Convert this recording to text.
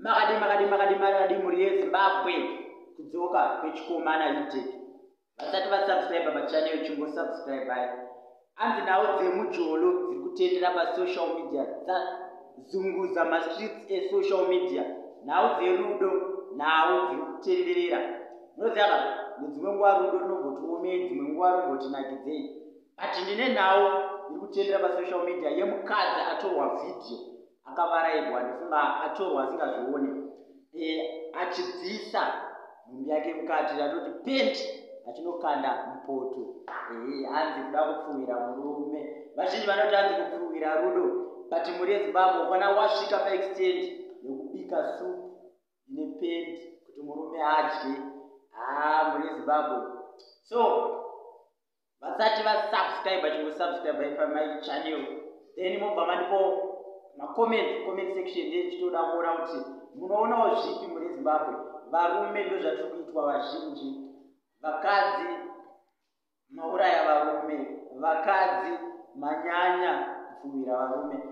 Makadi muri yeZimbabwe kudzoka kwechikomana ideki. Vasati vasubscribe pachannel chimbosubscribe hai. Hanzi nhau dzemujolo dziri kutendera pasocial media dzazunguza mastreets esocial media. Nhau dzerudo nhau dziri kutenderera. Munoziva nedzimwe nguva rudo runombotiomei, dzimwe nguva runombotinakidei. But ndine nhau iri kutendera pasocial media yemukadzi atorwa video akavarairwa ndifunga atorwa asingazvione achibvisa nhumbi yake mukati atoti penti achinokanda mupoto. Hanzi kuda kupfuwira murume. Vazhinji vanoti hanzi kupfuwira rudo, but muri yeZimbabwe kana wasvika paextent yekubika supu ine penti kuti murume adye, muri yeZimbabwe. So vasati vasubscribe chingosubscribe pamai channel, then mobva mandipo comment section ndichitoda kuona kuti munoonawo zvipi muri yeZimbabwe. Varume ndo zvatiri kuitwa vazhinji, vakadzi mauraya varume, vakadzi manyanya kupfuwira varume.